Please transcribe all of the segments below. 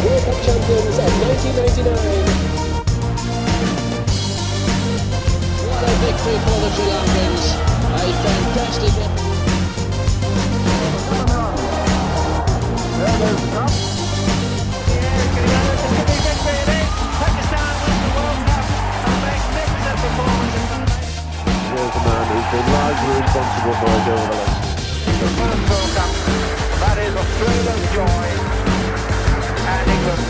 World Cup champions of 1999. What a victory for the Sri Lankans. A fantastic effort. Here's the man who's been largely responsible for our goal of election. That is Australia's joy and England.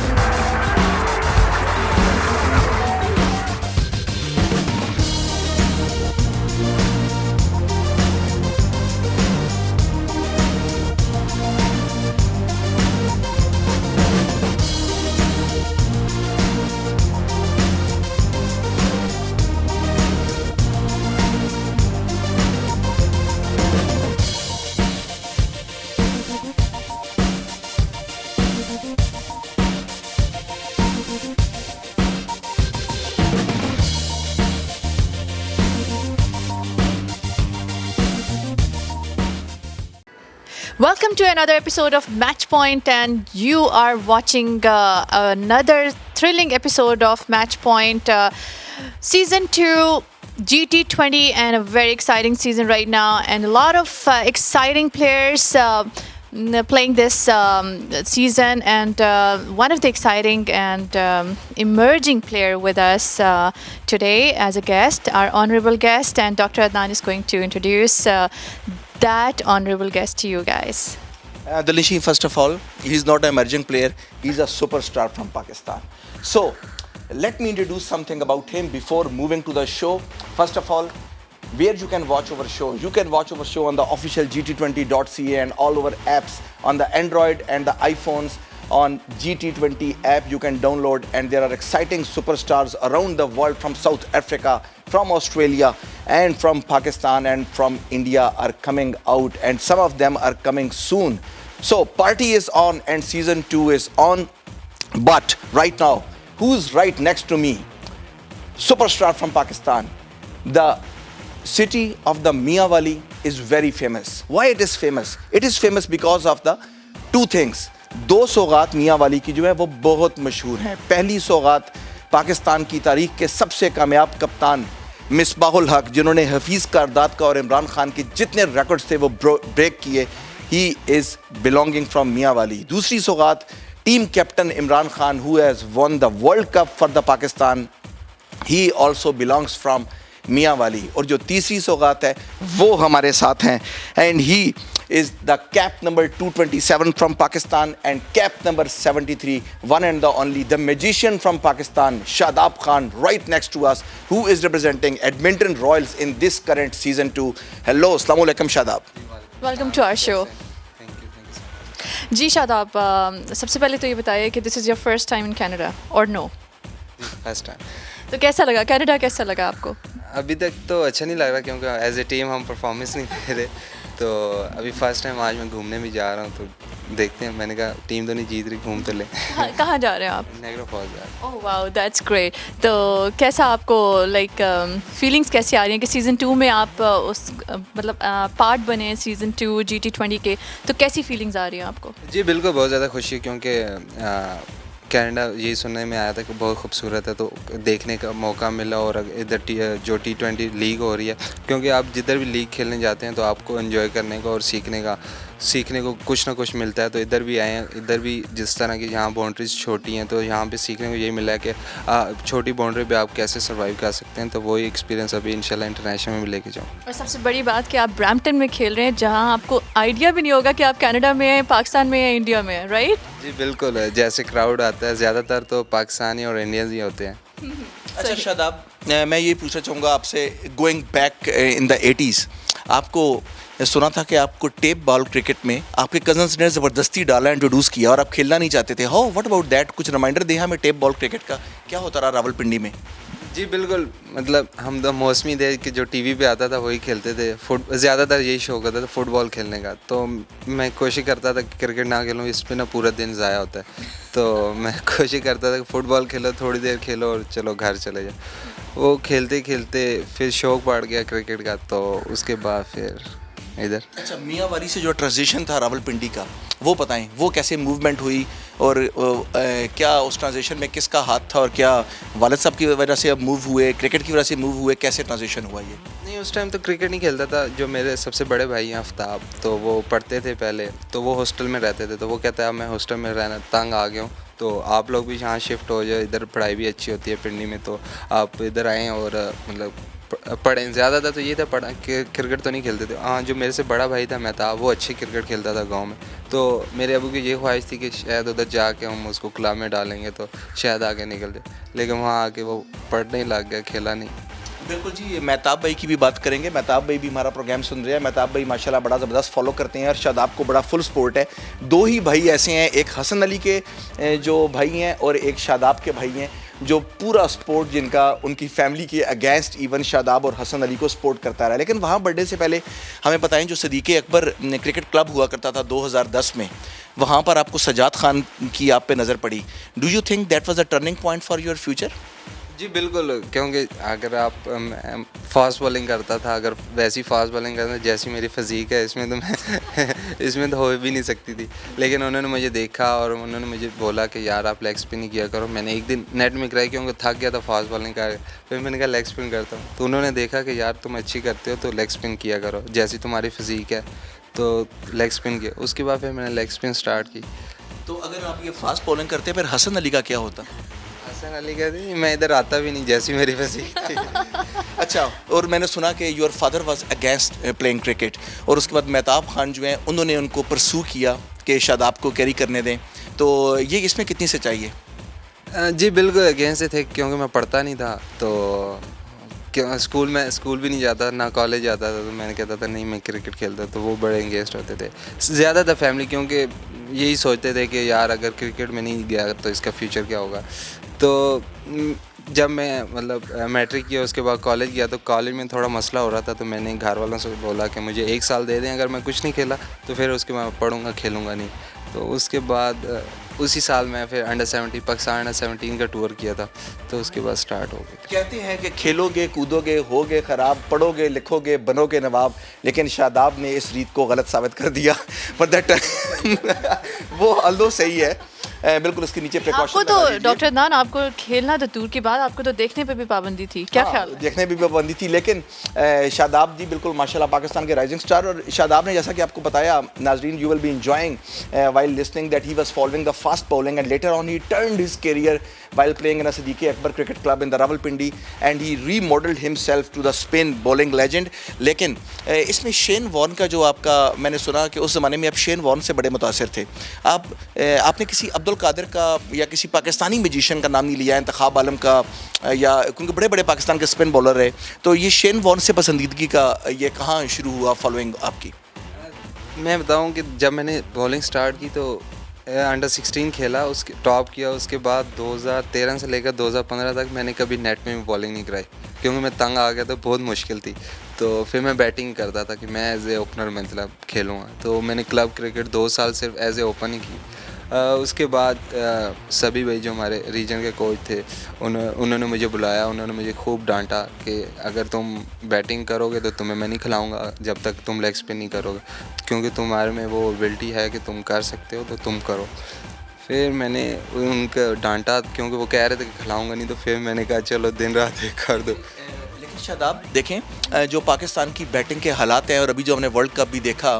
Welcome to another episode of Matchpoint, and you are watching another thrilling episode of Matchpoint Season 2 GT20, and a very exciting season right now, and a lot of exciting players playing this season, and one of the exciting and emerging player with us today as a guest, our honorable guest, and Dr. Adnan is going to introduce that honorable guest to you guys. Dalishi, first of all, he's not an emerging player, he's a superstar from Pakistan. So, let me introduce something about him before moving to the show. First of all, where you can watch our show. You can watch our show on the official gt20.ca and all our apps on the Android and the iPhones. On GT20 app you can download, and there are exciting superstars around the world from South Africa, from Australia and from Pakistan and from India are coming out, and some of them are coming soon. So party is on and season 2 is on. But right now, who's right next to me? Superstar from Pakistan. The city of the Mianwali is very famous. Why it is famous? It is famous because of the two things. दो सौगात मियांवाली की जो है वो बहुत मशहूर हैं. पहली सौगात पाकिस्तान की तारीख के सबसे कामयाब कप्तान मिसबाहुल हक, जिन्होंने हफीज़ कारदाद का और इमरान खान के जितने रिकॉर्ड्स थे वो ब्रेक किए. He is belonging from Mianwali. दूसरी सौगात team captain Imran Khan, who has one the world cup for the Pakistan, he also belongs from Mianwali. और जो तीसरी सौगात है वो हमारे साथ हैं, and he is the cap number 227 from Pakistan and cap number 73, one and the only, the magician from Pakistan, Shadab Khan, right next to us, who is representing Edmonton Royals in this current season 2. Hello, Assalamu alaikum Shadab. Welcome to our show. Thank you so much. जी शादाब, सबसे पहले तो ये बताइए कि this is your first time in Canada और no? First time. तो कैसा लगा कनाडा, कैसा लगा आपको? अभी तक तो अच्छा नहीं लग रहा, क्योंकि एज ए टीम हम परफॉर्मेंस नहीं दे रहे. तो अभी फर्स्ट टाइम आज मैं घूमने भी जा रहा हूँ, तो देखते हैं. मैंने कहा टीम तो नहीं जीत रही, घूम तो ले. कहाँ जा रहे हैं आप? नेगरो फॉल्स जा रहा ओह वाओ, दैट्स ग्रेट. तो कैसा आपको लाइक फीलिंग्स कैसी आ रही हैं कि सीज़न 2 में आप उस मतलब पार्ट बने हैं सीज़न 2 GT20 के, तो कैसी फीलिंग्स आ रही हैं आपको? है. जी बिल्कुल, बहुत ज़्यादा खुशी है, क्योंकि कनाडा यही सुनने में आया था कि बहुत खूबसूरत है, तो देखने का मौका मिला. और इधर जो T20 लीग हो रही है, क्योंकि आप जिधर भी लीग खेलने जाते हैं तो आपको एंजॉय करने का और सीखने को कुछ ना कुछ मिलता है. तो इधर भी आए हैं, इधर भी जिस तरह की यहाँ बाउंड्रीज छोटी हैं, तो यहाँ पे सीखने को यही मिला है कि छोटी बाउंड्री पे आप कैसे सर्वाइव कर सकते हैं. तो वही एक्सपीरियंस अभी इंशाल्लाह इंटरनेशनल में भी लेके जाऊँ. और सबसे बड़ी बात कि आप ब्रैम्पटन में खेल रहे हैं, जहाँ आपको आइडिया भी नहीं होगा कि आप कनाडा में हैं, पाकिस्तान में हैं, इंडिया में हैं, राइट? जी बिल्कुल है. जैसे क्राउड आता है ज़्यादातर तो पाकिस्तानी और इंडियंस ही होते हैं. अच्छा शादाब, मैं ये पूछना चाहूँगा आपसे, going back in the 80s, आपको सुना था कि आपको टेप बॉल क्रिकेट में आपके कजन्स ने ज़बरदस्ती डाला, इंट्रोड्यूस किया, और आप खेलना नहीं चाहते थे. How, what about that? कुछ रिमाइंडर दे हमें टेप बॉल क्रिकेट का, क्या होता रहा रावलपिंडी में? जी बिल्कुल, मतलब हम तो मौसमी थे कि जो टीवी पे आता था वही खेलते थे. ज़्यादातर यही शौक होता था फुटबॉल खेलने का. तो मैं कोशिश करता था कि क्रिकेट ना खेलूँ, इस पर ना पूरा दिन ज़ाया होता है. तो मैं कोशिश करता था कि फ़ुटबॉल खेलो, थोड़ी देर खेलो और चलो घर चले जाओ. वो खेलते खेलते फिर शौक बढ़ गया क्रिकेट का, तो उसके बाद फिर इधर। अच्छा, मियांवारी से जो ट्रांजिशन था रावलपिंडी का, वो बताएं, वो कैसे मूवमेंट हुई और क्या उस ट्रांजिशन में किसका हाथ था और क्या वालिद साहब की वजह से अब मूव हुए, क्रिकेट की वजह से मूव हुए, कैसे ट्रांजिशन हुआ ये? नहीं, उस टाइम तो क्रिकेट नहीं खेलता था। जो मेरे सबसे बड़े भाई हैं आफ्ताब, तो वो पढ़ते थे पहले, तो वो हॉस्टल में रहते थे। तो वो कहता है मैं हॉस्टल में रहना तंग आ गया हूँ, तो आप लोग भी यहाँ शिफ्ट हो जाओ, इधर पढ़ाई भी अच्छी होती है पिंडी में, तो आप इधर आएँ और मतलब पढ़ें। ज़्यादा था तो ये था पढ़ा कि क्रिकेट तो नहीं खेलते थे। हाँ, जो मेरे से बड़ा भाई था मेहताब, वो अच्छी क्रिकेट खेलता था गांव में। तो मेरे अबू की ये ख्वाहिश थी कि शायद उधर जाके हम उसको क्लब में डालेंगे तो शायद आगे निकल जाए, लेकिन वहाँ आके वो पढ़ने ही लग गया, खेला नहीं। बिल्कुल जी, मेहताब भाई की भी बात करेंगे। मेहताब भाई भी हमारा प्रोग्राम सुन रहे हैं। मेहताब भाई माशाल्लाह बड़ा ज़बरदस्त फॉलो करते हैं और शादाब को बड़ा फुल सपोर्ट है। दो ही भाई ऐसे हैं, एक हसन अली के जो भाई हैं और एक शादाब के भाई हैं, जो पूरा सपोर्ट जिनका उनकी फैमिली के अगेंस्ट इवन शादाब और हसन अली को सपोर्ट करता रहा। लेकिन वहाँ बर्थडे से पहले हमें बताएं, जो सदीक़ अकबर क्रिकेट क्लब हुआ करता था 2010 में, वहाँ पर आपको सजाद खान की आप पे नज़र पड़ी। Do you think that was a turning point for your future? जी बिल्कुल, क्योंकि अगर आप फास्ट बॉलिंग करता था, अगर वैसी फास्ट बॉलिंग करता जैसी मेरी फिज़ीक है, इसमें तो मैं इसमें तो हो भी नहीं सकती थी। लेकिन उन्होंने मुझे देखा और उन्होंने मुझे बोला कि यार आप लेग स्पिन ही किया करो। मैंने एक दिन नेट में कराई क्योंकि थक गया था फास्ट बॉलिंग कर, फिर मैंने कहा लेग स्पिन करता हूँ। तो उन्होंने देखा कि यार तुम अच्छी करते हो तो लेग स्पिन किया करो, जैसी तुम्हारी फिज़ीक है, तो लेग स्पिन किया। उसके बाद फिर मैंने लेग स्पिन स्टार्ट की। तो अगर आप ये फास्ट बॉलिंग करते फिर हसन अली का क्या होता? हसन अली कहती मैं इधर आता भी नहीं, जैसी मेरी फिज़ीक थी। अच्छा, और मैंने सुना कि your father was against playing cricket, और उसके बाद मेहताब खान जो हैं उन्होंने उनको परसू किया कि शादाब को कैरी करने दें, तो ये इसमें कितनी सच्चाई है? जी बिल्कुल अगेंस्ट थे, क्योंकि मैं पढ़ता नहीं था, तो स्कूल भी नहीं जाता, ना कॉलेज जाता था, तो मैंने कहता था नहीं मैं क्रिकेट खेलता, तो वो बड़े एंगेज होते थे। ज़्यादा था फैमिली, क्योंकि यही सोचते थे कि यार अगर क्रिकेट में नहीं गया तो इसका फ्यूचर क्या होगा। तो जब मैं मतलब मैट्रिक किया, उसके बाद कॉलेज गया, तो कॉलेज में थोड़ा मसला हो रहा था, तो मैंने घर वालों से बोला कि मुझे 1 साल दे दें, अगर मैं कुछ नहीं खेला तो फिर उसके बाद पढ़ूँगा, खेलूँगा नहीं। तो उसके बाद उसी साल मैं फिर अंडर-17 पाकिस्तान अंडर-17 का टूर किया था, तो उसके बाद स्टार्ट हो गया। कहते हैं कि खेलोगे कूदोगे होगे ख़राब, पढ़ोगे लिखोगे बनोगे नवाब, लेकिन शादाब ने इस रीत को गलत साबित कर दिया। पर दैट वो अल्दो सही है, बिल्कुल उसके नीचे प्रिकॉशन। आपको तो डॉक्टर अदनान, आपको खेलना तो दूर की बात, आपको तो देखने पे भी पाबंदी थी, क्या ख्याल है? देखने पे भी पाबंदी थी, लेकिन शादाब जी बिल्कुल माशाल्लाह पाकिस्तान के राइजिंग स्टार। और शादाब ने जैसा कि आपको बताया नाजरीन, you will be enjoying while listening that he was following the fast bowling, and later on he turned his career while playing in a Siddique Akbar cricket club in the Rawalpindi, and he remodeled himself to the spin bowling legend. लेकिन इसमें Shane Warne का जो आपका, मैंने सुना कि उस ज़माने में आप शेन वॉर्न से बड़े मुतासिर थे। आपने किसी अब्दुल कादिर का या किसी पाकिस्तानी म्यूजिशियन का नाम नहीं लिया, इंतखाब आलम का, या क्योंकि बड़े बड़े पाकिस्तान के स्पिन बॉलर रहे, तो ये शेन वॉर्न से पसंदीदगी का ये कहाँ शुरू हुआ फॉलोइंग आपकी? मैं बताऊं कि जब मैंने बॉलिंग स्टार्ट की तो अंडर 16 खेला, उसके टॉप किया। उसके बाद 2013 से लेकर 2015 तक मैंने कभी नेट में भी बॉलिंग नहीं कराई, क्योंकि मैं तंग आ गया था, बहुत मुश्किल थी। तो फिर मैं बैटिंग करता था कि मैं एज ए ओपनर मतलब खेलूँगा। तो मैंने क्लब क्रिकेट 2 साल सिर्फ एज ए ओपन ही की। उसके बाद सभी भाई जो हमारे रीजन के कोच थे, उन्होंने मुझे बुलाया, उन्होंने मुझे खूब डांटा कि अगर तुम बैटिंग करोगे तो तुम्हें मैं नहीं खिलाऊंगा जब तक तुम लेग स्पिन नहीं करोगे, क्योंकि तुम्हारे में वो एबिलिटी है कि तुम कर सकते हो, तो तुम करो। फिर मैंने उनको डांटा क्योंकि वो कह रहे थे कि खिलाऊंगा नहीं, तो फिर मैंने कहा चलो दिन रात एक कर दो। शादाब देखें, जो पाकिस्तान की बैटिंग के हालात हैं, और अभी जो हमने वर्ल्ड कप भी देखा,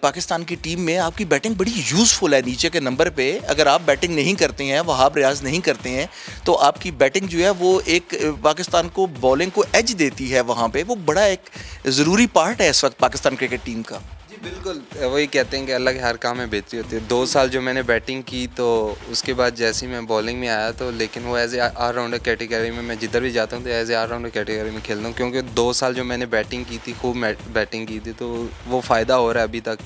पाकिस्तान की टीम में आपकी बैटिंग बड़ी यूज़फुल है। नीचे के नंबर पे अगर आप बैटिंग नहीं करते हैं, वहाब रियाज नहीं करते हैं, तो आपकी बैटिंग जो है वो एक पाकिस्तान को बॉलिंग को एज देती है। वहाँ पे वो बड़ा एक ज़रूरी पार्ट है इस वक्त पाकिस्तान क्रिकेट टीम का। जी बिल्कुल, वही कहते हैं कि अल्लाह के हर काम में बेहतरी होती है। 2 साल जो मैंने बैटिंग की, तो उसके बाद जैसे ही मैं बॉलिंग में आया, तो लेकिन वो एज ए ऑलराउंडर कैटेगरी में, मैं जिधर भी जाता हूँ तो एज ए ऑलराउंडर कैटेगरी में खेलता हूँ, क्योंकि 2 साल जो मैंने बैटिंग की थी, खूब बैटिंग की थी, तो वो फ़ायदा हो रहा है अभी तक।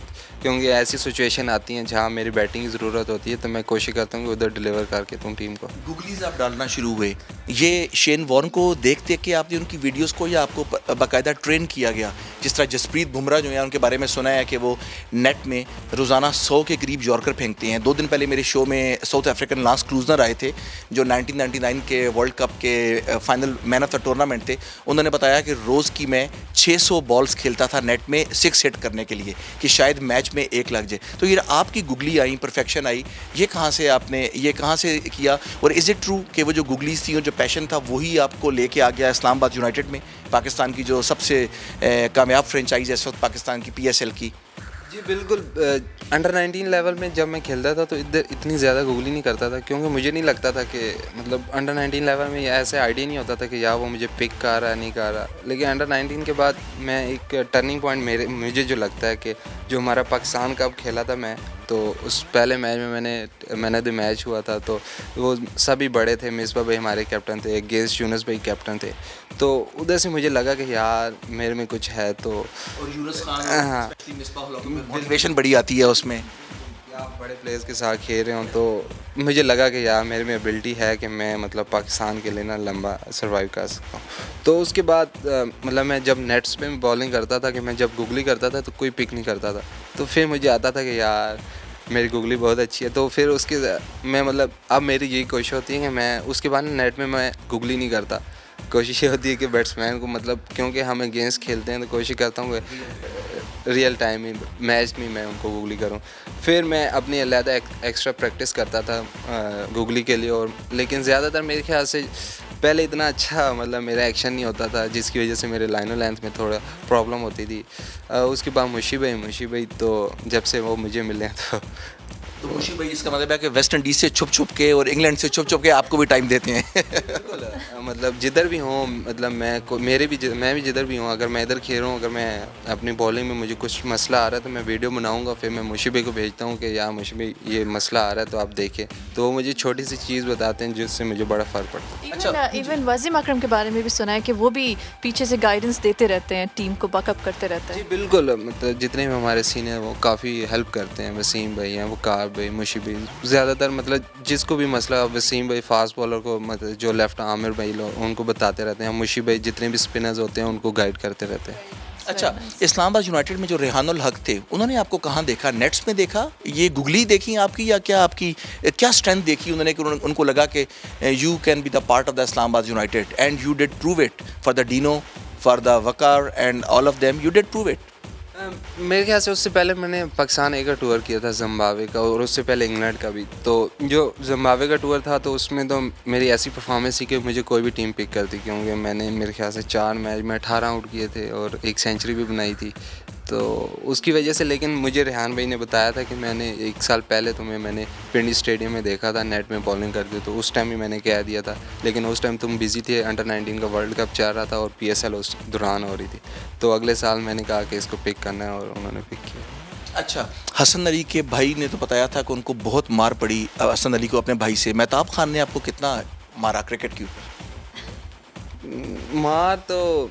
क्योंकि ऐसी सिचुएशन आती हैं जहाँ मेरी बैटिंग की ज़रूरत होती है, तो मैं कोशिश करता हूँ कि उधर डिलीवर करके दूँ टीम को। गूगलीज आप डालना शुरू हुए, ये शेन वॉर्न को देख देख के आपने उनकी वीडियोस को या आपको बाकायदा ट्रेन किया गया? जिस तरह जसप्रीत बुमराह जो है उनके बारे में सुना है कि वो नेट में रोज़ाना 100 के करीब यॉर्कर फेंकते हैं। 2 दिन पहले मेरे शो में साउथ अफ्रीकन लास्ट क्लूजनर आए थे जो 1999 के वर्ल्ड कप के final man of the tournament थे। उन्होंने बताया कि रोज़ की मैं 600 बॉल्स खेलता था नेट में 6 हिट करने के लिए कि शायद मैच में 1 लग जाए। तो ये आपकी गुगली आई, परफेक्शन आई, ये कहाँ से आपने ये कहाँ से किया? और इज़ इट ट्रू कि वो जो गुगलीज थी और जो पैशन था वही आपको लेके आ गया इस्लामाबाद यूनाइटेड में, पाकिस्तान की जो सबसे कामयाब फ्रेंचाइज है इस वक्त पाकिस्तान की, PSL की? जी बिल्कुल। अंडर 19 लेवल में जब मैं खेलता था तो इधर इतनी ज़्यादा गूगली नहीं करता था, क्योंकि मुझे नहीं लगता था कि मतलब अंडर 19 लेवल में ऐसे आइडिया नहीं होता था कि यार वो मुझे पिक कर रहा है नहीं कर रहा। लेकिन अंडर 19 के बाद मैं एक टर्निंग पॉइंट मुझे जो लगता है कि जो हमारा पाकिस्तान कप खेला था मैं, तो उस पहले मैच में मैंने द मैच हुआ था, तो वो सभी बड़े थे। मिसबा भाई हमारे कैप्टन थे, गेस यूनुस भाई कैप्टन थे, तो उधर से मुझे लगा कि यार मेरे में कुछ है। तो और यूनुस खान, हाँ, मोटिवेशन बड़ी आती है उसमें। आप बड़े प्लेयर्स के साथ खेल रहे हो, तो मुझे लगा कि यार मेरे में एबिलिटी है कि मैं मतलब पाकिस्तान के लिए ना लंबा सर्वाइव कर सकता हूँ। तो उसके बाद मतलब मैं जब नेट्स में बॉलिंग करता था, कि मैं जब गुगली करता था तो कोई पिक नहीं करता था, तो फिर मुझे आता था कि यार मेरी गुगली बहुत अच्छी है। तो फिर उसके मैं मतलब अब मेरी यही कोशिश होती है कि मैं उसके बाद नेट में मैं गुगली नहीं करता। कोशिश ये होती है कि बैट्समैन को मतलब, क्योंकि हम अगेंस्ट खेलते हैं, तो कोशिश करता हूँ कि रियल टाइम में मैच में मैं उनको गुगली करूँ। फिर मैं अपनी अलहदा एक्स्ट्रा प्रैक्टिस करता था गुगली के लिए। और लेकिन ज़्यादातर मेरे ख्याल से पहले इतना अच्छा मतलब मेरा एक्शन नहीं होता था, जिसकी वजह से मेरे लाइन और लेंथ में थोड़ा प्रॉब्लम होती थी। उसके बाद मुशी भाई तो जब से वो मुझे मिले तो मुशी भाई इसका मतलब है कि वेस्ट इंडीज से छुप छुप के और इंग्लैंड से छुप छुप के आपको भी टाइम देते हैं। मतलब जिधर भी हूँ, मतलब मैं भी जिधर भी हूँ, अगर मैं इधर खेल रहा हूँ, अगर मैं अपनी बॉलिंग में मुझे कुछ मसला आ रहा है तो मैं वीडियो बनाऊँगा, फिर मैं मुशी भाई को भेजता हूँ कि यार मुशी भाई ये मसला आ रहा है तो आप देखें। तो वो मुझे छोटी सी चीज़ बताते हैं जिससे मुझे बड़ा फ़र्क पड़ता है। इवन वसीम अकरम के बारे में भी सुना है कि वो भी पीछे से गाइडेंस देते रहते हैं, टीम को बैकअप करते रहते जी हैं। बिल्कुल। मतलब जितने भी हमारे सीनियर वो काफ़ी हेल्प करते हैं। वसीम भाई हैं, वकार भाई, मुशी भाई, ज़्यादातर मतलब जिसको भी मसला, वसीम भाई फास्ट बॉलर को मतलब जो लेफ्ट आमिर भाई लोग उनको बताते रहते हैं, मुशी भाई जितने भी स्पिनर्स होते हैं उनको गाइड करते रहते हैं। अच्छा, इस्लामाबाद यूनाइटेड में जो रेहानुल हक थे उन्होंने आपको कहाँ देखा? नेट्स में देखा, ये गुगली देखी आपकी, या क्या आपकी क्या स्ट्रेंथ देखी उन्होंने कि उनको लगा कि you can be the part of the Islamabad United and you did prove it for the Dino, for the Waqar and all of them, you did prove it? मेरे ख्याल से उससे पहले मैंने पाकिस्तान ए का टूर किया था, जिम्बाब्वे का, और उससे पहले इंग्लैंड का भी। तो जो जिम्बाब्वे का टूर था तो उसमें तो मेरी ऐसी परफॉर्मेंस थी कि मुझे कोई भी टीम पिक करती, क्योंकि मैंने मेरे ख्याल से 4 मैच में 18 आउट किए थे और 1 सेंचुरी भी बनाई थी। तो उसकी वजह से, लेकिन मुझे रेहान भाई ने बताया था कि मैंने 1 साल पहले तुम्हें मैंने पिंडी स्टेडियम में देखा था नेट में बॉलिंग करते, तो उस टाइम ही मैंने कह दिया था। लेकिन उस टाइम तुम बिज़ी थे, अंडर 19 का वर्ल्ड कप चल रहा था और PSL उस दौरान हो रही थी। तो अगले साल मैंने कहा कि इसको पिक करना है और उन्होंने पिक किया। अच्छा, हसन अली के भाई ने तो बताया था कि उनको बहुत मार पड़ी हसन अली को अपने भाई से। मेहताब खान ने आपको कितना मारा क्रिकेट के ऊपर? मार तो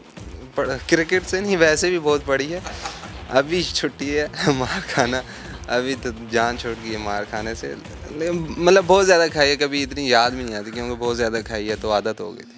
क्रिकेट से नहीं, वैसे भी बहुत पड़ी है। अभी छुट्टी है मार खाना, अभी तो जान छोड़ गई है मार खाने से। मतलब बहुत ज़्यादा खाई है, कभी इतनी याद भी नहीं आती, क्योंकि बहुत ज़्यादा खाई है तो आदत हो गई थी।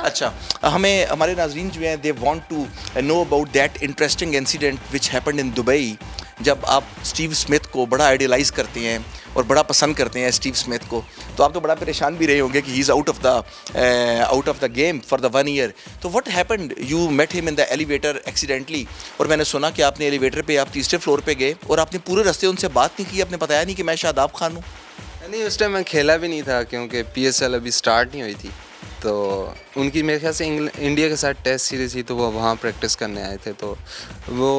अच्छा, हमें हमारे नाजरीन जो हैं they want to know about that interesting incident which happened in Dubai, जब आप स्टीव स्मिथ को बड़ा आइडियलाइज़ करते हैं और बड़ा पसंद करते हैं स्टीव स्मिथ को, तो आप तो बड़ा परेशान भी रहे होंगे कि he is out of the game for the 1 year. तो what happened? You met him in the elevator accidentally, और मैंने सुना कि आपने एलिवेटर पे आप 3रे फ्लोर पे गए और आपने पूरे रास्ते उनसे बात नहीं की, आपने बताया नहीं कि मैं शादाब खान हूँ? नहीं, उस टाइम मैं खेला भी नहीं था, क्योंकि PSL अभी स्टार्ट नहीं हुई थी। तो उनकी मेरे ख्याल से इंडिया के साथ टेस्ट सीरीज़ थी, तो वो वहाँ प्रैक्टिस करने आए थे। तो वो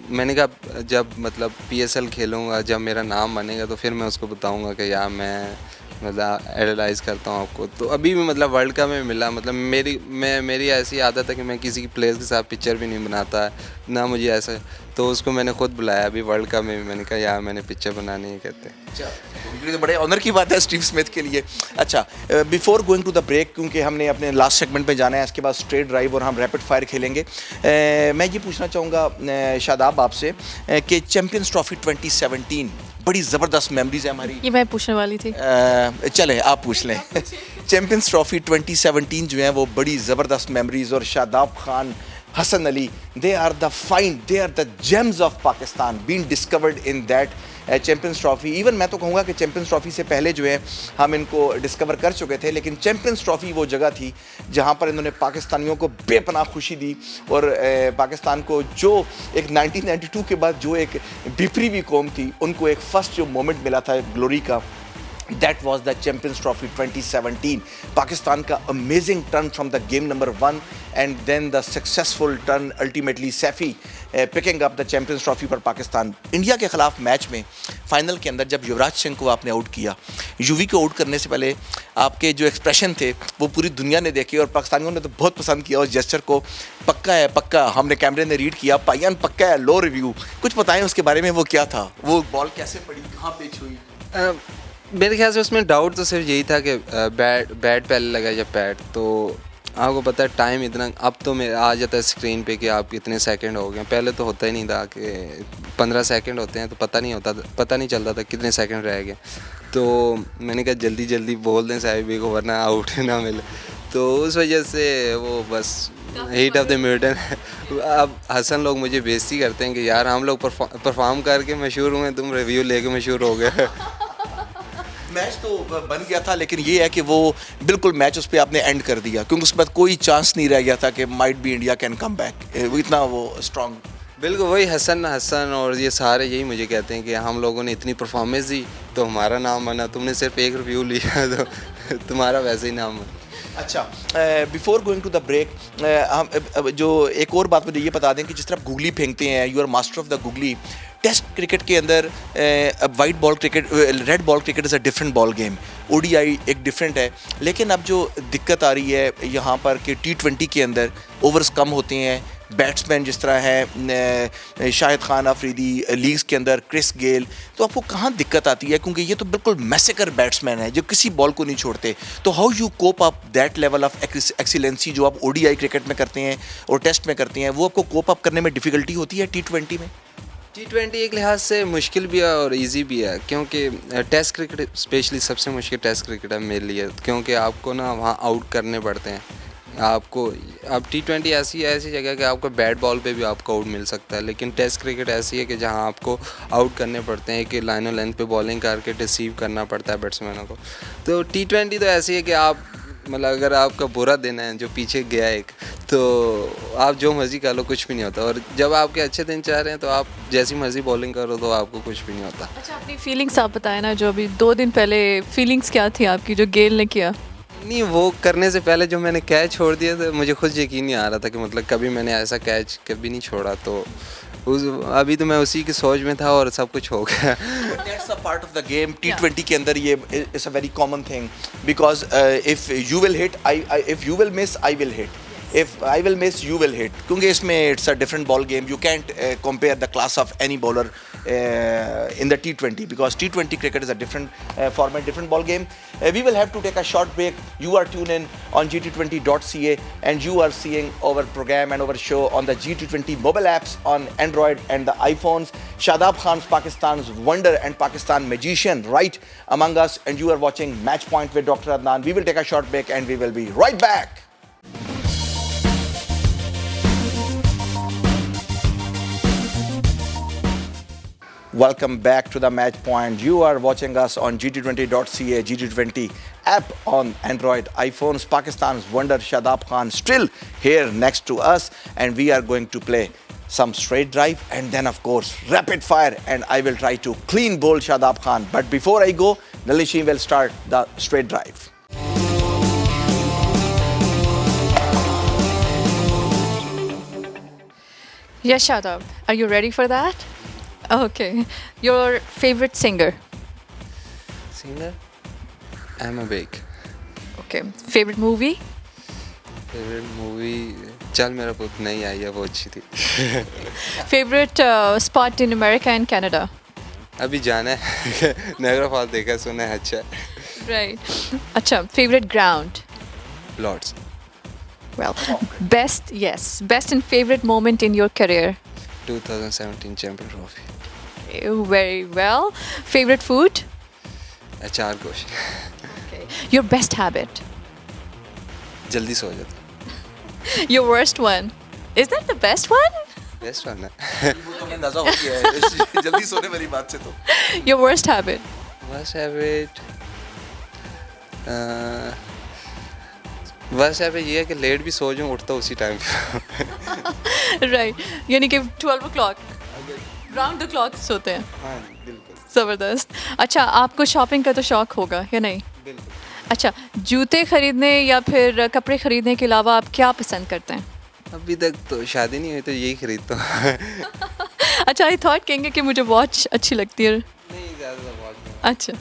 मैंने कहा जब मतलब PSL खेलूँगा, जब मेरा नाम बनेगा तो फिर मैं उसको बताऊँगा कि यार मैं मतलब एनालाइज़ करता हूँ आपको। तो अभी भी मतलब वर्ल्ड कप में मिला, मतलब मेरी ऐसी आदत है कि मैं किसी की प्लेयर्स के साथ पिक्चर भी नहीं बनाता है ना, मुझे ऐसा। तो उसको मैंने खुद बुलाया अभी वर्ल्ड कप में भी, मैंने कहा यार मैंने पिक्चर बनानी है, कहते हैं। अच्छा, उनके लिए तो बड़े ऑनर की बात है स्टीव स्मिथ के लिए। अच्छा, before going to the break, क्योंकि हमने अपने लास्ट सेगमेंट में जाना है, इसके बाद स्ट्रेट ड्राइव और हम रैपिड फायर खेलेंगे। मैं ये पूछना चाहूँगा शादाब आपसे कि चैम्पियंस ट्रॉफी 2017 बड़ी ज़बरदस्त मेमोरीज है हमारी। ये मैं पूछने वाली थी। चलें आप पूछ लें। चैम्पियंस ट्रॉफी 2017 जो है वो बड़ी ज़बरदस्त मेमोरीज, और Shadab Khan, Hasan Ali, they are the gems of Pakistan being discovered in that champions trophy. Even मैं तो कहूँगा कि चैम्पियंस ट्रॉफी से पहले जो है हम इनको डिस्कवर कर चुके थे, लेकिन चैम्पियंस ट्रॉफी वो जगह थी जहाँ पर इन्होंने पाकिस्तानियों को बेपनाह खुशी दी, और पाकिस्तान को जो एक 1992 के बाद जो एक बिफरी हुई कौम थी, उनको एक फर्स्ट जो मोमेंट मिला था ग्लोरी का, That was the Champions Trophy 2017. Pakistan का amazing turn from the game number 1 and then the successful turn ultimately Safi picking up the Champions Trophy पर पाकिस्तान। इंडिया के ख़िलाफ़ मैच में फाइनल के अंदर जब युवराज सिंह को आपने आउट किया, यूवी को आउट करने से पहले आपके जो एक्सप्रेशन थे वो पूरी दुनिया ने देखे, और पाकिस्तानियों ने तो बहुत पसंद किया उस जेस्चर को। पक्का है, पक्का, हमने कैमरे ने रीड किया, पायन पक्का है, लो रिव्यू। कुछ बताएं उसके बारे में, वो क्या था, वो बॉल कैसे पड़ी, कहाँ पिच हुई? मेरे ख्याल से उसमें डाउट तो सिर्फ यही था कि बैट पहले लगा या पैड, तो आपको पता है टाइम इतना अब तो मैं आ जाता है स्क्रीन पे कि आप कितने सेकंड हो गए। पहले तो होता ही नहीं था कि 15 सेकंड होते हैं, तो पता नहीं चलता था कितने सेकंड रह गए। तो मैंने कहा जल्दी जल्दी बोल दें साहिबी को वरना आउट ना मिले, तो उस वजह से वो बस हीट ऑफ द म्यूटन। अब हसन लोग मुझे बेइज्जती करते हैं कि यार हम लोग परफॉर्म करके मशहूर हुए, तुम रिव्यू लेके मशहूर हो गए। मैच तो बन गया था, लेकिन ये है कि वो बिल्कुल मैच उस पर आपने एंड कर दिया, क्योंकि उसके बाद कोई चांस नहीं रह गया था कि might be India can come back, इतना वो स्ट्रॉन्ग। बिल्कुल वही हसन और ये सारे यही मुझे कहते हैं कि हम लोगों ने इतनी परफॉर्मेंस दी तो हमारा नाम बना, तुमने सिर्फ एक रिव्यू लिया तो तुम्हारा वैसे ही नाम बना। अच्छा, before going to the break, हम जो एक और बात मुझे ये बता दें कि जिस तरह आप गूगली फेंकते हैं, you are master of the googly. Test cricket के अंदर white ball cricket, red ball cricket is a different ball game, ODI एक डिफरेंट है, लेकिन अब जो दिक्कत आ रही है यहाँ पर कि T20 के अंदर ओवर्स कम होते हैं, बैट्समैन जिस तरह है शाहिद खान अफरीदी, लीग्स के अंदर क्रिस गेल, तो आपको कहाँ दिक्कत आती है? क्योंकि ये तो बिल्कुल मैसेकर बैट्समैन है जो किसी बॉल को नहीं छोड़ते। तो how you cope up that level of excellency जो आप ओडीआई क्रिकेट में करते हैं और टेस्ट में करते हैं, वो आपको कोप अप करने में डिफ़िकल्टी होती है T20 में? T20 एक लिहाज से मुश्किल भी है और इजी भी है, क्योंकि टेस्ट क्रिकेट स्पेशली सबसे मुश्किल टेस्ट क्रिकेट है मेरे लिए, क्योंकि आपको ना वहाँ आउट करने पड़ते हैं आपको। अब T20 ऐसी जगह कि आपको बैट बॉल पे भी आपको आउट मिल सकता है, लेकिन टेस्ट क्रिकेट ऐसी है कि जहाँ आपको आउट करने पड़ते हैं कि लाइन और लेंथ पे बॉलिंग करके रिसीव करना पड़ता है बैट्समैनों को। तो T20 तो ऐसी है कि आप मतलब अगर आपका बुरा दिन है जो पीछे गया एक, तो आप जो मर्ज़ी कर लो कुछ भी नहीं होता, और जब आपके अच्छे दिन चाह रहे हैं तो आप जैसी मर्ज़ी बॉलिंग करो तो आपको कुछ भी नहीं होता। अच्छा, अपनी फीलिंग्स आप बताएं ना, जो अभी 2 दिन पहले फीलिंग्स क्या थी आपकी जो गेल ने किया? नहीं, वो करने से पहले जो मैंने कैच छोड़ दिया था मुझे खुद यकीन नहीं आ रहा था कि मतलब कभी मैंने ऐसा कैच कभी नहीं छोड़ा, तो अभी तो मैं उसी की सोच में था और सब कुछ हो गया। That's a part of the game. T20 के अंदर ये is a very common thing because if you will hit, if you will miss, I will hit. If I will miss, you will hit. क्योंकि इसमें it's a different ball game. You can't compare the class of any bowler in the T20 because T20 cricket is a different format, different ball game. We will have to take a short break. You are tuned in on GT20.ca and you are seeing our program and our show on the GT20 mobile apps on Android and the iPhones. Shadab Khan's Pakistan's wonder and Pakistan magician right among us, and you are watching Match Point with Dr. Adnan. We will take a short break and we will be right back. Welcome back to the Match Point. You are watching us on GT20.ca, GT20 app on Android, iPhones. Pakistan's wonder Shadab Khan still here next to us, and we are going to play some straight drive and then of course rapid fire, and I will try to clean bowl Shadab Khan. But before I go, Nalishi will start the straight drive. Yes, Shadab, are you ready for that? Okay. Your favorite singer? Singer? Emma Bake. Okay. Favorite movie? Favourite movie चल मेरा पुत नहीं आई है, वो अच्छी थी। Favourite spot in America and Canada? अभी जाना है नायग्रा फॉल्स देखा, सुना है अच्छा है। राइट। अच्छा, favourite ground? Lord's. Well, best and favourite moment in your career? 2017 champion trophy. Very well. Favourite food? Achar gosht. Your best habit? जल्दी सो जाता। Your worst one? Is that the best one? Best one है। वो तो अंदाजा हो गया है जल्दी सोने वाली बात से तो। Your worst habit? Worst habit worst habit ये है कि लेट भी सो जाऊँ, उठता उसी टाइम पे। राइट, यानी कि 12 o'clock राउंड द क्लॉक सोते हैं। हाँ बिल्कुल ज़बरदस्त। अच्छा, आपको शॉपिंग का तो शौक होगा या नहीं? बिल्कुल। अच्छा, जूते खरीदने या फिर कपड़े खरीदने के अलावा आप क्या पसंद करते हैं? अभी तक तो शादी नहीं हुई तो यही खरीदता हूँ। अच्छा, आई थॉट कहेंगे कि मुझे वॉच अच्छी लगती है। नहीं ज़्यादा बहुत। अच्छा,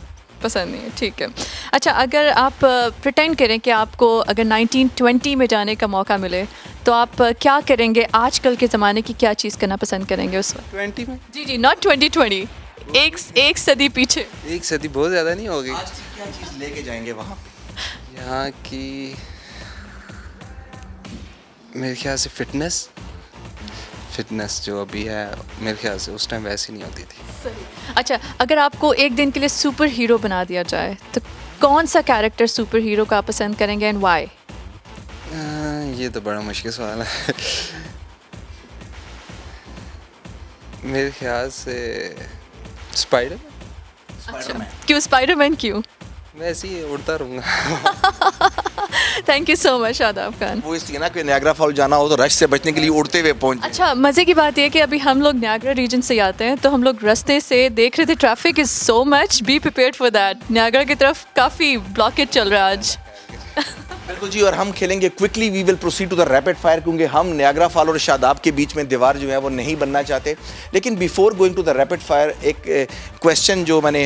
पसंद नहीं है, ठीक है। अच्छा, अगर आप प्रिटेंड करें कि आपको अगर 1920 में जाने का मौका मिले तो आप क्या करेंगे? आजकल के ज़माने की क्या चीज़ करना पसंद करेंगे उस वक्त? 20 में? जी, नॉट 2020, एक सदी पीछे। एक सदी बहुत ज़्यादा नहीं होगी। आज की क्या चीज़ लेके जाएंगे वहाँ पे? यहाँ की मेरे ख्याल से फिटनेस जो अभी है मेरे ख्याल से उस टाइम वैसी नहीं होती थी। अच्छा, अगर आपको एक दिन के लिए सुपर हीरो बना दिया जाए तो कौन सा कैरेक्टर सुपर हीरो का आप पसंद करेंगे एंड व्हाई? ये तो बड़ा मुश्किल सवाल है। मेरे ख्याल से स्पाइडर। अच्छा, क्यों स्पाइडरमैन क्यों? वैसे ही उड़ता रहूँगा। Thank you so much Shadab Khan. वो इसलिए ना कि नायग्रा फॉल जाना हो तो रश से बचने के लिए उड़ते हुए पहुंच जाएं। अच्छा, मज़े की बात यह है कि अभी हम लोग नायग्रा रीजन से आते हैं तो हम लोग रास्ते से देख रहे थे traffic is so much, be prepared for that. Niagara की तरफ काफ़ी ब्लॉकेज चल रहा है आज। बिल्कुल जी, और हम खेलेंगे quickly, we will proceed to the rapid fire, क्योंकि हम नायग्रा फॉल और शादाब के बीच में दीवार जो है वो नहीं बनना चाहते। लेकिन before going to the rapid fire एक क्वेश्चन जो मैंने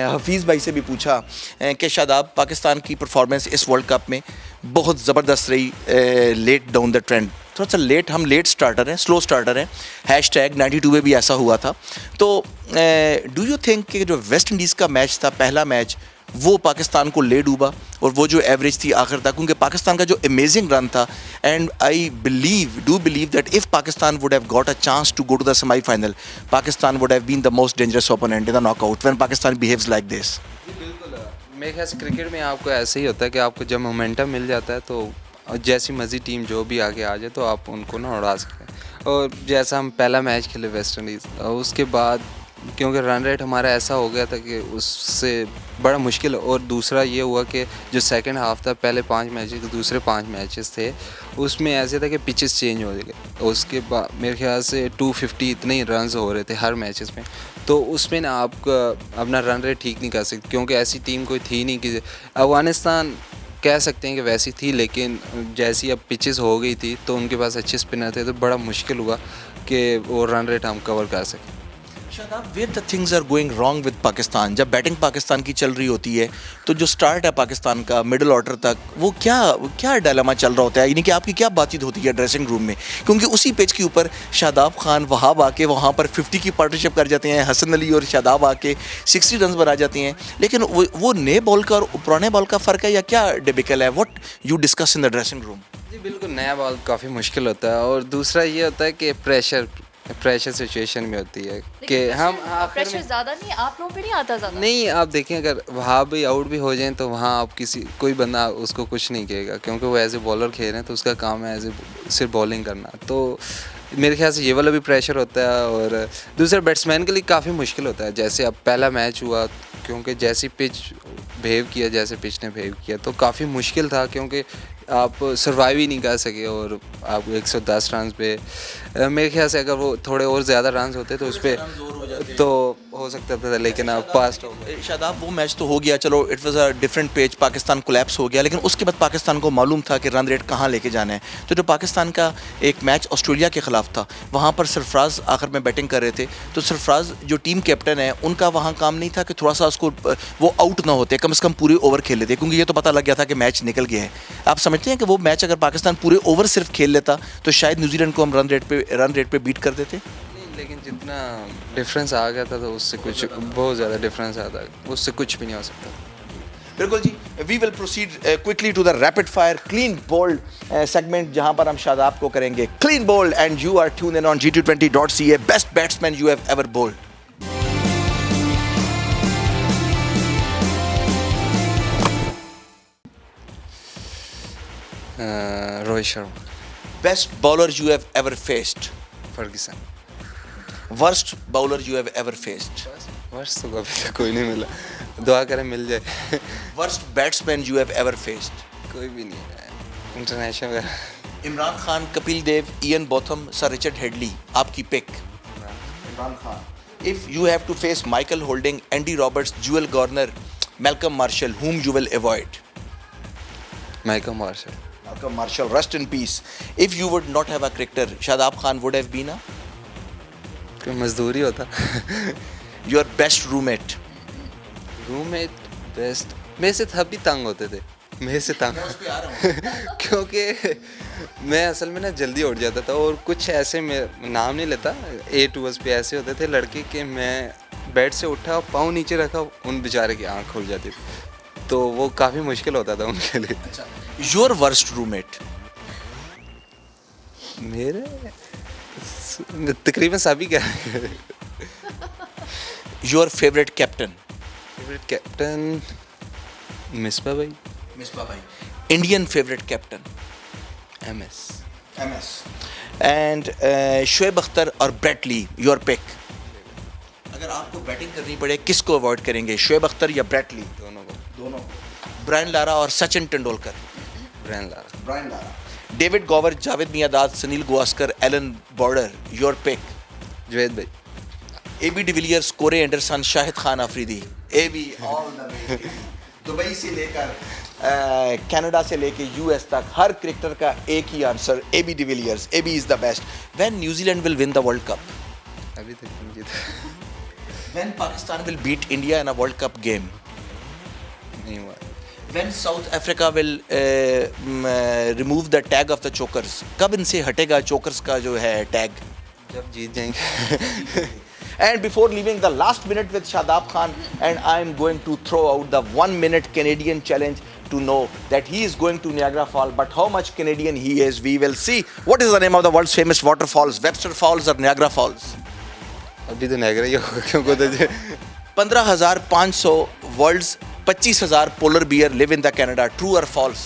हफीज़ भाई से भी पूछा कि शादाब, पाकिस्तान की परफॉर्मेंस इस वर्ल्ड कप में बहुत ज़बरदस्त रही, लेट डाउन द ट्रेंड, थोड़ा सा लेट, हम लेट स्टार्टर हैं, स्लो स्टार्टर हैं, #92 में भी ऐसा हुआ था। तो डू यू थिंक कि जो वेस्ट इंडीज़ का मैच था, पहला मैच, वो पाकिस्तान को ले डूबा और वो जो एवरेज थी आखिर तक, क्योंकि पाकिस्तान का जो अमेजिंग रन था, and I believe that if Pakistan would have got a chance to go to the semifinal, Pakistan would have been the most dangerous opponent in the knockout when Pakistan behaves like this. मेरे ख्याल से cricket में आपको ऐसे ही होता है कि आपको जब मोमेंटम मिल जाता है तो जैसी मर्जी टीम जो भी आगे आ जाए तो आप उनको ना उड़ा सकते हैं। और जैसा हम पहला मैच खेले वेस्ट इंडीज़, उसके बाद क्योंकि रन रेट हमारा ऐसा हो गया था कि उससे बड़ा मुश्किल, और दूसरा ये हुआ कि जो सेकंड हाफ था, पहले 5 मैचेस के दूसरे 5 मैचेस थे, उसमें ऐसे था कि पिचेस चेंज हो गए। उसके बाद मेरे ख्याल से 250 इतने ही रन्स हो रहे थे हर मैचेस में, तो उसमें ना आप अपना रन रेट ठीक नहीं कर सकते, क्योंकि ऐसी टीम कोई थी नहीं कि अफगानिस्तान कह सकते हैं कि वैसी थी, लेकिन जैसी अब पिचेस हो गई थी तो उनके पास अच्छे स्पिनर थे, तो बड़ा मुश्किल हुआ कि वो रन रेट हम कवर कर सकें। Shadab, where the things are going wrong with Pakistan? जब बैटिंग पाकिस्तान की चल रही होती है तो जो स्टार्ट है पाकिस्तान का मिडिल ऑर्डर तक, वो क्या डायलेमा चल रहा होता है, यानी कि आपकी क्या बातचीत होती है ड्रेसिंग रूम में? क्योंकि उसी पिच के ऊपर शादाब खान वहाब आके वहाँ पर 50 की पार्टनरशिप कर जाते हैं, हसन अली और शादाब आके 60 रन बना जाती हैं, लेकिन वो नए बॉल का और पुराने बॉल का फ़र्क है या क्या डिबिकल है? What you discuss in the dressing room? जी बिल्कुल, नया बॉल काफ़ी मुश्किल होता है, और दूसरा ये होता है कि प्रेशर सिचुएशन में होती है कि हम प्रेशर ज़्यादा नहीं, आप लोगों पे नहीं आता ज़्यादा। नहीं, आप देखें अगर वहाँ भी आउट भी हो जाएं तो वहाँ आप कोई बंदा उसको कुछ नहीं कहेगा, क्योंकि वो एज ए बॉलर खेल रहे हैं तो उसका काम है एज ए सिर्फ बॉलिंग करना। तो मेरे ख्याल से ये वाला भी प्रेशर होता है, और दूसरा बैट्समैन के लिए काफ़ी मुश्किल होता है। जैसे अब पहला मैच हुआ, क्योंकि जैसी पिच बिहेव किया, जैसे पिच ने बिहेव किया, तो काफ़ी मुश्किल था, क्योंकि आप सर्वाइव ही नहीं कर सके, और आप 110 रन पे मेरे ख्याल से अगर वो थोड़े और ज़्यादा रन होते तो उस पर तो हो सकता था, लेकिन अब पास्ट हो गया। शादाब वो मैच तो हो गया, चलो it was a different page, Pakistan collapse हो गया, लेकिन उसके बाद पाकिस्तान को मालूम था कि रन रेट कहाँ लेके जाना है। तो जो पाकिस्तान का एक मैच ऑस्ट्रेलिया के खिलाफ था, वहाँ पर सरफराज आखिर में बैटिंग कर रहे थे, तो सरफराज जो टीम कैप्टन है उनका वहाँ काम नहीं था कि थोड़ा सा उसको वो आउट ना होते, कम से कम पूरे ओवर खेल लेते, क्योंकि ये तो पता लग गया था कि मैच निकल गया है। आप समझते हैं कि वो मैच अगर पाकिस्तान पूरे ओवर सिर्फ खेल लेता तो शायद न्यूजीलैंड को हम रन रेट पे बीट कर देते? लेकिन जितना डिफरेंस आ गया था तो उससे कुछ बहुत ज़्यादा डिफरेंस आता है, उससे कुछ भी नहीं हो सकता। बिल्कुल जी, we will proceed quickly to the rapid fire clean bold segment, जहां पर हम शादाब को करेंगे clean bold, and you are tune in on GT20.ca, best batsman you have ever bowled. Rohit Sharma. Best bowler you have ever faced. Ferguson. Worst bowler you have ever faced. वर्ष तो कभी तक कोई नहीं मिला, दुआ करें मिल जाए। Worst batsman you have ever faced. कोई भी नहीं है इंटरनेशनल वगैरह। Imran Khan, Kapil Dev, Ian Botham, sir Richard Hadlee, आपकी pick. Imran Khan. If you have to face Michael Holding, Andy Roberts, Joel Garner, Malcolm Marshall, whom you will avoid? Michael Marshall. Malcolm Marshall, rest in peace. If you would not have a cricketer, Shadab Khan would have been a कोई मजदूरी होता। your best roommate. Roommate best, मेरे से तभी तंग होते थे, मेरे से तंग क्योंकि मैं असल में ना जल्दी उठ जाता था, और कुछ ऐसे मैं नाम नहीं लेता, A टूवर्स पे ऐसे होते थे लड़के कि मैं बेड से उठा, पाँव नीचे रखा, उन बेचारे की आँख खुल जाती थी, तो वो काफ़ी मुश्किल होता था उनके लिए। Your worst roommate. मेरे तकरीबन सभी क्या। Your favorite captain. Favourite captain Misbah भाई। Misbah bhai. Indian favorite captain. MS। MS. And Shoaib Akhtar और Brett Lee, your pick. अगर आपको बैटिंग करनी पड़े किसको अवॉइड करेंगे, शोएब अख्तर या ब्रेट ली? दोनों को। दोनों। ब्रायन लारा और Sachin Tendulkar. Brian Lara. Brian Lara. David Gower, Javed Miandad, Sunil Gavaskar, Allan Border, your pick. Juvaid भाई। AB de Villiers, Corey Anderson, Shahid Khan Afridi. AB all the way. Dubai से लेकर कनाडा से लेकर US तक हर क्रिकेटर का एक ही answer, AB de Villiers. AB is the best. When New Zealand will win the world cup? अभी तक नहीं जीता। When Pakistan will beat India in a World Cup game? नहीं हुआ। When South Africa will remove the tag of the chokers? कब इनसे हटेगा chokers का जो है tag? जब जीत जाएंगे। And before leaving the last minute with Shadab Khan, and I am going to throw out the 1 minute Canadian challenge to know that he is going to Niagara Falls, but how much Canadian he is, we will see. What is the name of the world's famous waterfalls? Webster Falls or Niagara Falls? अभी तो Niagara ही होगा क्योंकि उधर 15,500 worlds, 25,000 polar bear live in the Canada, true और false?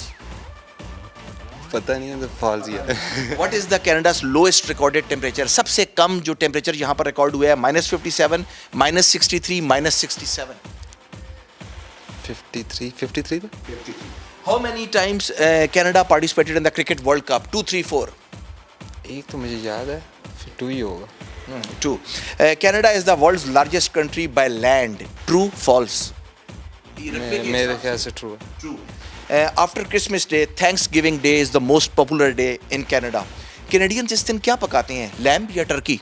पता नहीं है, तो फॉल्स ही है। What is the Canada's lowest recorded temperature? सबसे कम जो टेम्परेचर यहाँ पर रिकॉर्ड हुआ है, -57, -63, -67। 53 था। How many times Canada participated in the cricket world cup? 2, 3, 4? एक तो मुझे याद है, फिर 2 ही होगा। 2. Canada is the world's largest country by land. True, false? मेरे ख्याल से ट्रू है। True. After Christmas Day, Thanksgiving Day is the most popular day in Canada. Canadians इस दिन क्या पकाते हैं? Lamb या turkey?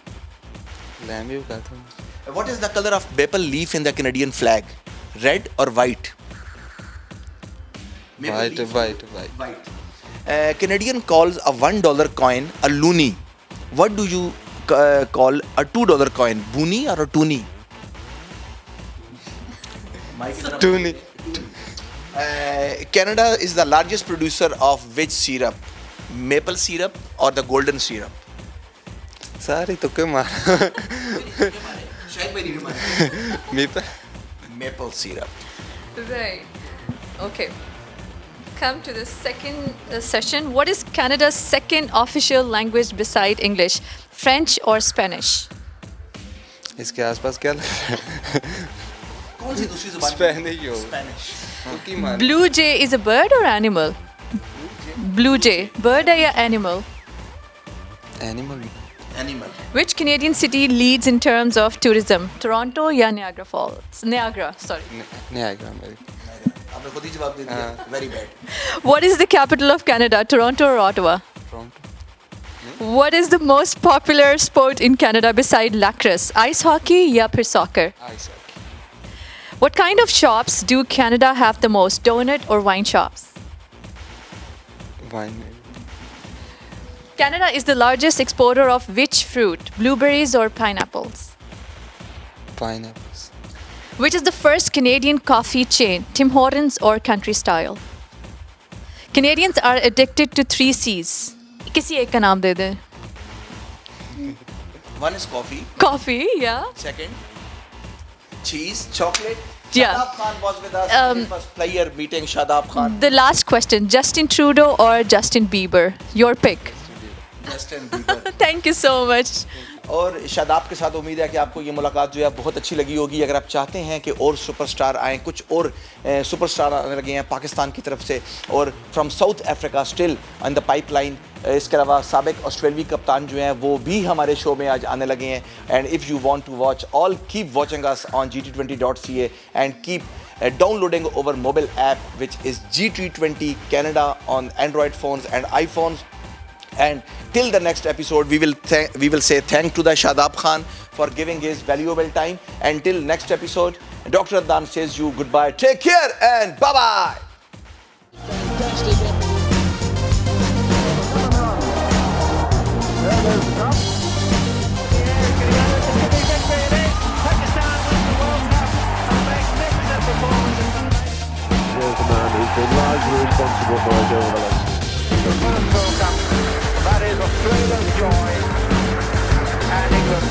लैम्ब भी कहता हूँ। What is the color of maple leaf in the Canadian flag? Red or white? White white white. White. Canadian calls a $1 coin a loonie. What do you call a $2 coin? Boonie or a toonie? टूनी। Canada is the largest producer of which syrup? Maple syrup or the golden syrup? सारे तुक्के मारा। Maple. Maple syrup. Right. Okay. Come to the second session. What is Canada's second official language beside English? French or Spanish? इसके आसपास क्या लगा? कौन सी दूसरी ज़बान? स्पेनिश हो। Spanish. तुक्की मार। Blue jay is a bird or animal? Blue jay. Bird है या animal? Animal. animal. Which Canadian city leads in terms of tourism? Toronto or Niagara Falls? Niagara, sorry. Niagara मेरी आपने खुद ही जवाब दे दिया. Very bad. What is the capital of Canada? Toronto or Ottawa? Toronto What is the most popular sport in Canada beside lacrosse? Ice hockey या फिर soccer? ice hockey What kind of shops do Canada have the most? Donut or wine shops? wine Canada is the largest exporter of which fruit? Blueberries or pineapples? pineapples Which is the first Canadian coffee chain? Tim Hortons or Country Style? Canadians are addicted to 3 C's. किसी एक का नाम दे दें. One is coffee. Coffee, yeah. Second, cheese, chocolate. Yeah. Shadab Khan was with us. It was player meeting Shadab Khan. The last question, Justin Trudeau or Justin Bieber? Your pick. Justin Bieber. Thank you so much. और शादाब के साथ उम्मीद है कि आपको ये मुलाकात जो है बहुत अच्छी लगी होगी. अगर आप चाहते हैं कि और सुपरस्टार आएँ, कुछ और सुपरस्टार आने लगे हैं पाकिस्तान की तरफ से और from south Africa still on the pipeline. इसके अलावा साबिक ऑस्ट्रेलवी कप्तान जो हैं वो भी हमारे शो में आज आने लगे हैं. And if you want to watch all keep watching us on gt20.ca and keep downloading over mobile app which is GT20 Canada on Android phones and iPhones. And till the next episode, we will say thank to the Shadab Khan for giving his valuable time. Until next episode, Dr. Adnan says you goodbye. Take care and bye bye. Fantastic effort. Here's the man who's been largely responsible for our goal of the last season. That is Australia's joy and England